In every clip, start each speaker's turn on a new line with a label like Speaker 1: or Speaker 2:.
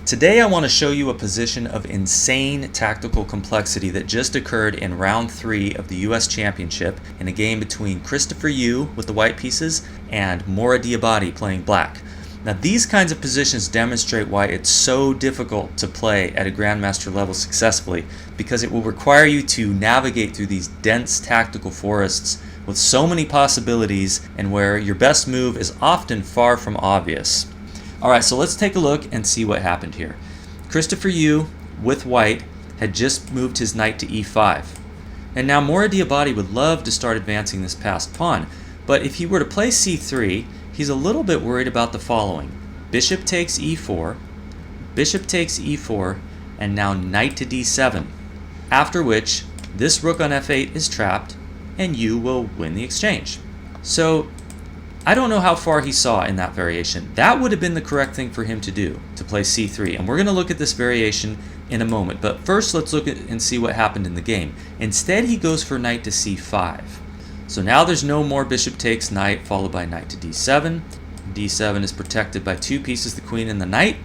Speaker 1: Today I want to show you a position of insane tactical complexity that just occurred in round 3 of the U.S. Championship in a game between Christopher Yu with the white pieces and Mora Diabate playing black. Now these kinds of positions demonstrate why it's so difficult to play at a Grandmaster level successfully, because it will require you to navigate through these dense tactical forests with so many possibilities and where your best move is often far from obvious. Alright, so let's take a look and see what happened here. Christopher Yu, with white, had just moved his knight to e5. And now Mora Diabate would love to start advancing this passed pawn, but if he were to play c3, he's a little bit worried about the following. Bishop takes e4, and now knight to d7. After which, this rook on f8 is trapped, and Yu will win the exchange. So, I don't know how far he saw in that variation. That would have been the correct thing for him to do, to play c3. And we're going to look at this variation in a moment. But first, let's look at and see what happened in the game. Instead, he goes for knight to c5. So now there's no more bishop takes knight, followed by knight to d7. d7 is protected by 2 pieces, the queen and the knight.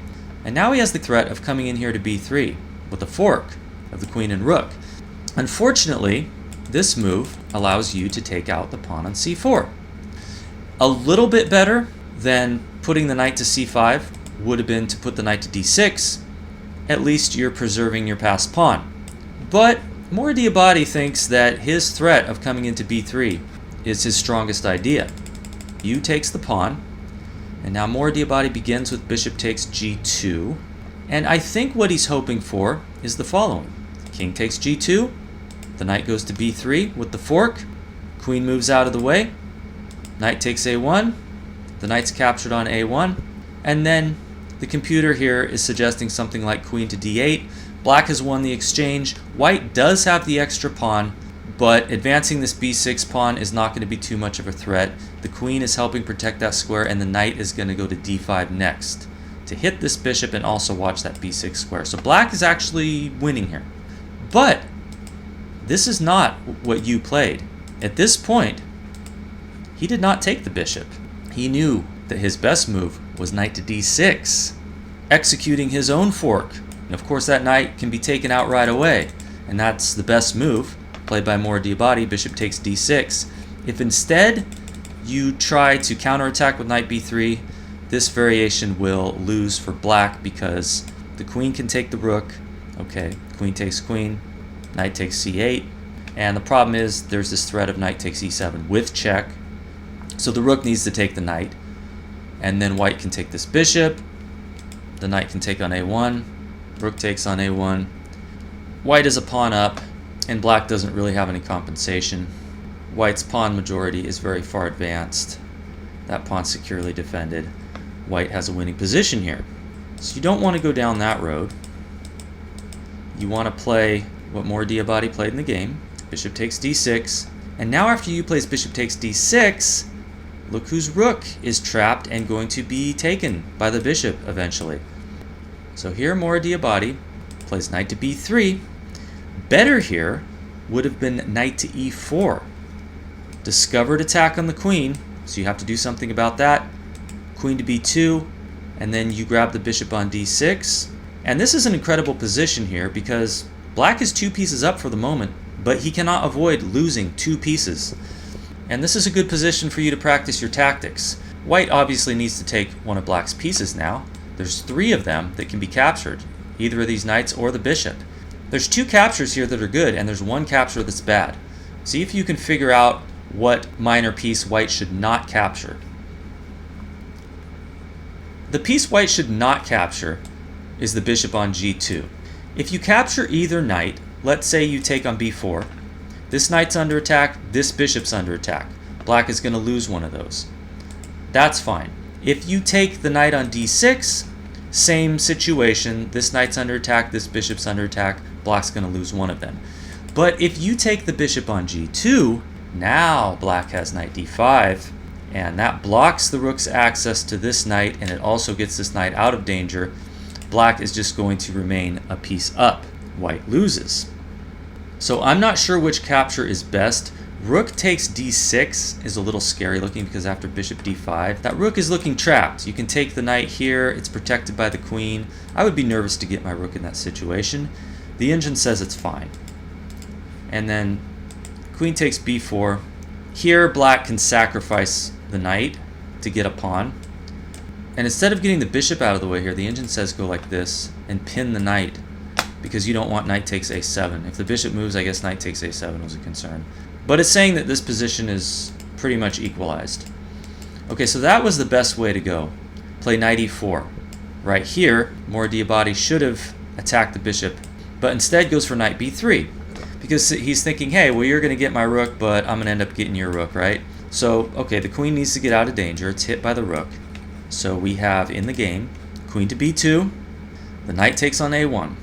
Speaker 1: And now he has the threat of coming in here to b3 with a fork of the queen and rook. Unfortunately, this move allows you to take out the pawn on c4. A little bit better than putting the knight to c5 would have been to put the knight to d6. At least you're preserving your passed pawn. But Mora Diabate thinks that his threat of coming into b3 is his strongest idea. Yu takes the pawn, and now Mora Diabate begins with bishop takes g2. And I think what he's hoping for is the following. King takes g2, the knight goes to b3 with the fork, queen moves out of the way, knight takes a1, the knight's captured on a1, and then the computer here is suggesting something like queen to d8. Black has won the exchange. White does have the extra pawn, but advancing this b6 pawn is not going to be too much of a threat. The queen is helping protect that square, and the knight is going to go to d5 next to hit this bishop and also watch that b6 square. So black is actually winning here. But this is not what Yu played. At this point, he did not take the bishop. He knew that his best move was knight to d6, executing his own fork. And of course that knight can be taken out right away. And that's the best move, played by Mora Diabate, bishop takes d6. If instead you try to counterattack with knight b3, this variation will lose for black because the queen can take the rook. Okay, queen takes queen, knight takes c8. And the problem is there's this threat of knight takes e7 with check. So the rook needs to take the knight, and then white can take this bishop, the knight can take on a1, rook takes on a1, white is a pawn up, and black doesn't really have any compensation. White's pawn majority is very far advanced. That pawn's securely defended. White has a winning position here. So you don't want to go down that road. You want to play what Mora Diabate played in the game, bishop takes d6, and now after Yu plays bishop takes d6, look whose rook is trapped and going to be taken by the bishop eventually. So here Mora Diabate plays knight to b3. Better here would have been knight to e4. Discovered attack on the queen, so you have to do something about that. Queen to b2, and then you grab the bishop on d6. And this is an incredible position here because black is 2 pieces up for the moment, but he cannot avoid losing 2 pieces. And this is a good position for you to practice your tactics. White obviously needs to take one of black's pieces now. There's 3 of them that can be captured, either of these knights or the bishop. There's 2 captures here that are good, and there's 1 capture that's bad. See if you can figure out what minor piece white should not capture. The piece white should not capture is the bishop on g2. If you capture either knight, let's say you take on b4, this knight's under attack, this bishop's under attack. Black is going to lose one of those. That's fine. If you take the knight on d6, same situation. This knight's under attack, this bishop's under attack. Black's going to lose one of them. But if you take the bishop on g2, now black has knight d5, and that blocks the rook's access to this knight, and it also gets this knight out of danger. Black is just going to remain a piece up. White loses. So I'm not sure which capture is best, Rook takes d6 is a little scary looking because after bishop d5, that rook is looking trapped. You can take the knight here. It's protected by the queen. I would be nervous to get my rook in that situation. The engine says it's fine. And then queen takes b4. Here, black can sacrifice the knight to get a pawn. And instead of getting the bishop out of the way here, the engine says go like this and pin the knight because you don't want knight takes a7. If the bishop moves, I guess knight takes a7 was a concern. But it's saying that this position is pretty much equalized. Okay, so that was the best way to go. Play knight e4. Right here, Mora Diabate should have attacked the bishop, but instead goes for knight b3. Because he's thinking, hey, well, you're going to get my rook, but I'm going to end up getting your rook, right? So, okay, the queen needs to get out of danger. It's hit by the rook. So we have, in the game, queen to b2. The knight takes on a1.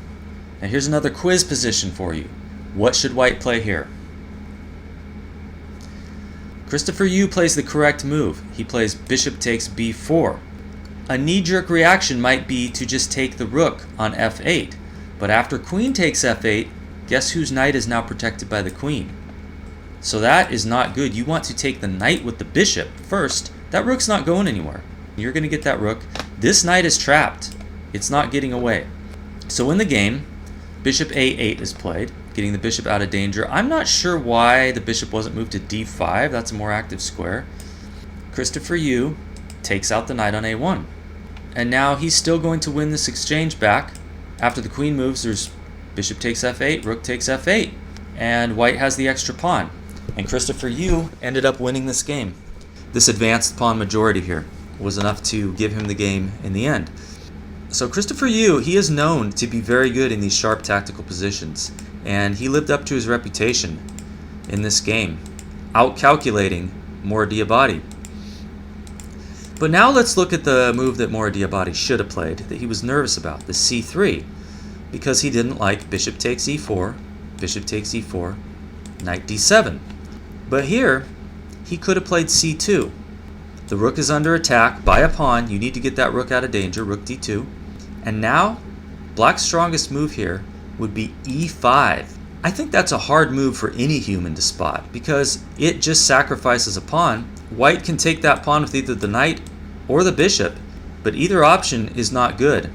Speaker 1: Now here's another quiz position for you. What should white play here? Christopher Yu plays the correct move. He plays bishop takes b4. A knee-jerk reaction might be to just take the rook on f8. But after queen takes f8, guess whose knight is now protected by the queen? So that is not good. You want to take the knight with the bishop first. That rook's not going anywhere. You're going to get that rook. This knight is trapped. It's not getting away. So in the game, bishop a8 is played, getting the bishop out of danger. I'm not sure why the bishop wasn't moved to d5. That's a more active square. Christopher Yu takes out the knight on a1. And now he's still going to win this exchange back. After the queen moves, there's bishop takes f8, rook takes f8. And white has the extra pawn. And Christopher Yu ended up winning this game. This advanced pawn majority here was enough to give him the game in the end. So Christopher Yu, he is known to be very good in these sharp tactical positions. And he lived up to his reputation in this game, out-calculating Mora Diabate. But now let's look at the move that Mora Diabate should have played, that he was nervous about, the c3, because he didn't like bishop takes e4, knight d7. But here, he could have played c2. The rook is under attack by a pawn. You need to get that rook out of danger, rook d2. And now, black's strongest move here would be e5. I think that's a hard move for any human to spot because it just sacrifices a pawn. White can take that pawn with either the knight or the bishop, but either option is not good.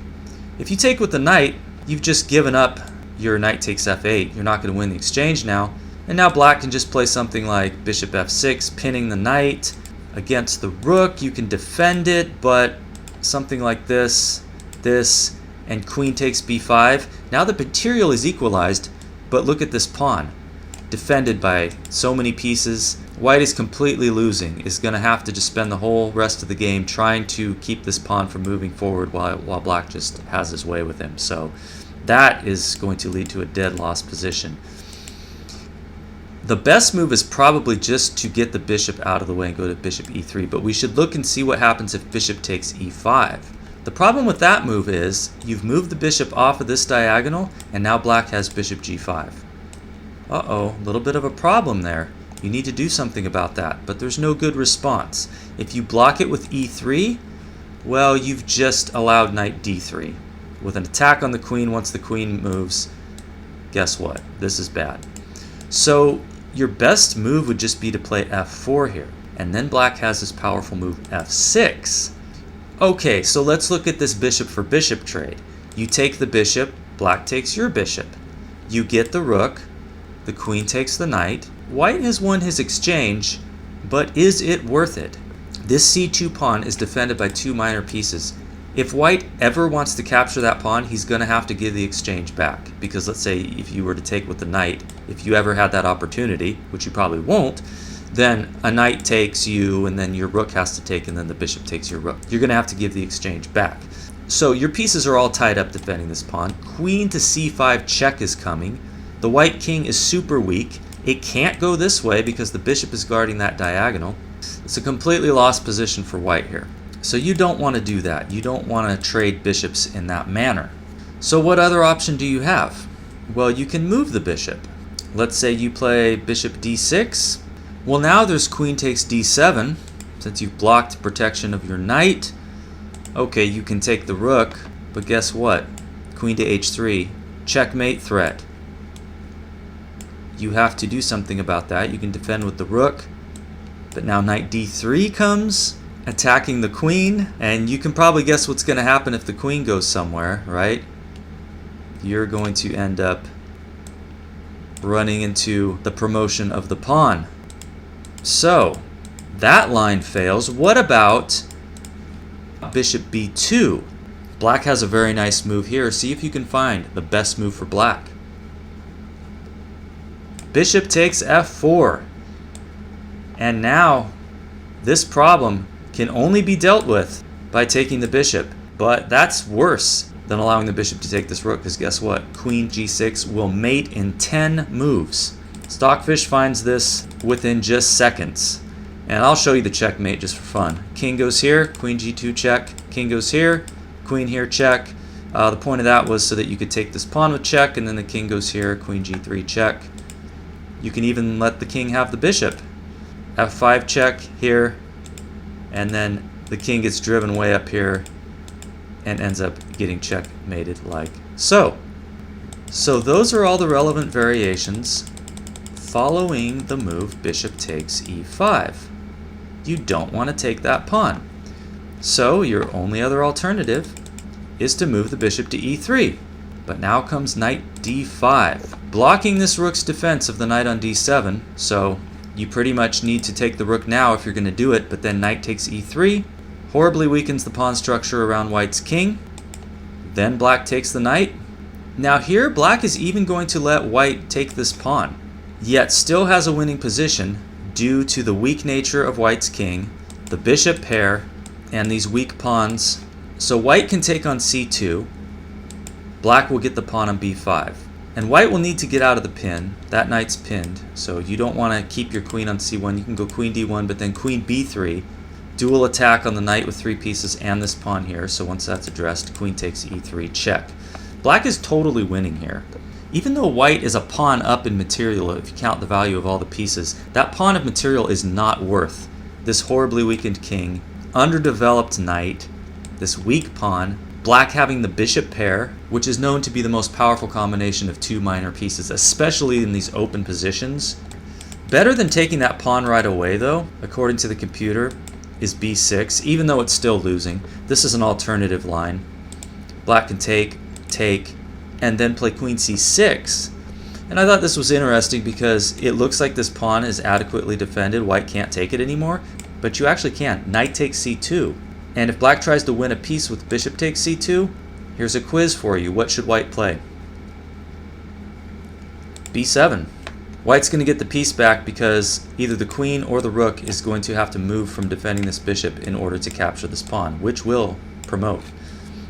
Speaker 1: If you take with the knight, you've just given up your knight takes f8. You're not going to win the exchange now. And now black can just play something like bishop f6, pinning the knight against the rook. You can defend it, but something like this, and queen takes b5. Now the material is equalized, but look at this pawn. Defended by so many pieces. White is completely losing, is going to have to just spend the whole rest of the game trying to keep this pawn from moving forward while black just has his way with him. So that is going to lead to a dead loss position. The best move is probably just to get the bishop out of the way and go to bishop e3, but we should look and see what happens if bishop takes e5. The problem with that move is you've moved the bishop off of this diagonal, and now black has bishop g5. Uh-oh, a little bit of a problem there. You need to do something about that, but there's no good response. If you block it with e3, well, you've just allowed knight d3. With an attack on the queen once the queen moves, guess what? This is bad. So your best move would just be to play f4 here, and then black has this powerful move f6. Okay, so let's look at this bishop for bishop trade. You take the bishop, black takes your bishop. You get the rook, the queen takes the knight. White has won his exchange, but is it worth it? This c2 pawn is defended by two minor pieces. If white ever wants to capture that pawn, he's going to have to give the exchange back. Because let's say if you were to take with the knight, if you ever had that opportunity, which you probably won't, then a knight takes you, and then your rook has to take, and then the bishop takes your rook. You're going to have to give the exchange back. So your pieces are all tied up defending this pawn. Queen to c5 check is coming. The white king is super weak. It can't go this way because the bishop is guarding that diagonal. It's a completely lost position for white here. So you don't want to do that. You don't want to trade bishops in that manner. So what other option do you have? Well, you can move the bishop. Let's say you play bishop d6. Well, now there's queen takes d7, since you've blocked protection of your knight. Okay, you can take the rook, but guess what? Queen to h3, checkmate threat. you have to do something about that. You can defend with the rook, but now knight d3 comes, attacking the queen, and you can probably guess what's going to happen if the queen goes somewhere, right? You're going to end up running into the promotion of the pawn. So that line fails. What about bishop b2? Black has a very nice move here. See if you can find the best move for black. Bishop takes f4. And now this problem can only be dealt with by taking the bishop. But that's worse than allowing the bishop to take this rook, because guess what? Queen g6 will mate in 10 moves. Stockfish finds this within just seconds. And I'll show you the checkmate just for fun. King goes here, queen g2 check. King goes here, queen here check. The point of that was so that you could take this pawn with check, and then the king goes here, queen g3 check. You can even let the king have the bishop. f5 check here, and then the king gets driven way up here and ends up getting checkmated like so. So those are all the relevant variations following the move bishop takes e5. You don't want to take that pawn. So your only other alternative is to move the bishop to e3. But now comes knight d5, blocking this rook's defense of the knight on d7. So you pretty much need to take the rook now if you're going to do it, but then knight takes e3, horribly weakens the pawn structure around white's king. Then black takes the knight. Now here, black is even going to let white take this pawn, yet still has a winning position due to the weak nature of white's king, the bishop pair, and these weak pawns. So white can take on c2, black will get the pawn on b5. And white will need to get out of the pin. That knight's pinned, so you don't want to keep your queen on c1. You can go queen d1, but then queen b3. Dual attack on the knight with 3 pieces and this pawn here. So once that's addressed, queen takes e3, check. Black is totally winning here. Even though white is a pawn up in material, if you count the value of all the pieces, that pawn of material is not worth this horribly weakened king, underdeveloped knight, this weak pawn, black having the bishop pair, which is known to be the most powerful combination of 2 minor pieces, especially in these open positions. Better than taking that pawn right away, though, according to the computer, is b6, even though it's still losing. This is an alternative line. Black can take, and then play queen c6. And I thought this was interesting because it looks like this pawn is adequately defended. White can't take it anymore, but you actually can. Knight takes c2. And if black tries to win a piece with bishop takes c2, here's a quiz for you. What should white play? b7. White's going to get the piece back because either the queen or the rook is going to have to move from defending this bishop in order to capture this pawn, which will promote.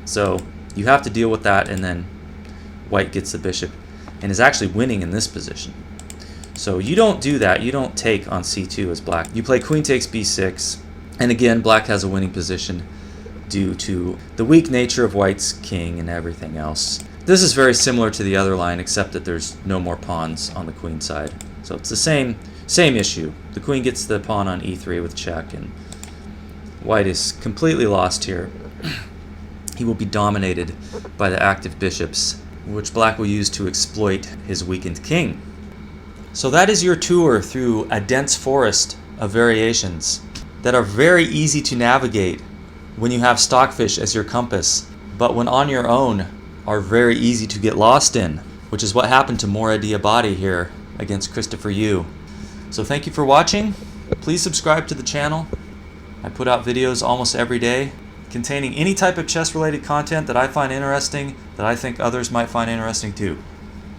Speaker 1: So you have to deal with that, and then white gets the bishop and is actually winning in this position. So you don't do that. You don't take on c2 as black. You play queen takes b6. And again, black has a winning position due to the weak nature of white's king and everything else. This is very similar to the other line, except that there's no more pawns on the queen side. So it's the same issue. The queen gets the pawn on e3 with check, and white is completely lost here. He will be dominated by the active bishops, which black will use to exploit his weakened king. So that is your tour through a dense forest of variations that are very easy to navigate when you have Stockfish as your compass, but when on your own are very easy to get lost in, which is what happened to Mora Diabate here against Christopher Yu. So thank you for watching. Please subscribe to the channel. I put out videos almost every day containing any type of chess related content that I find interesting, that I think others might find interesting too.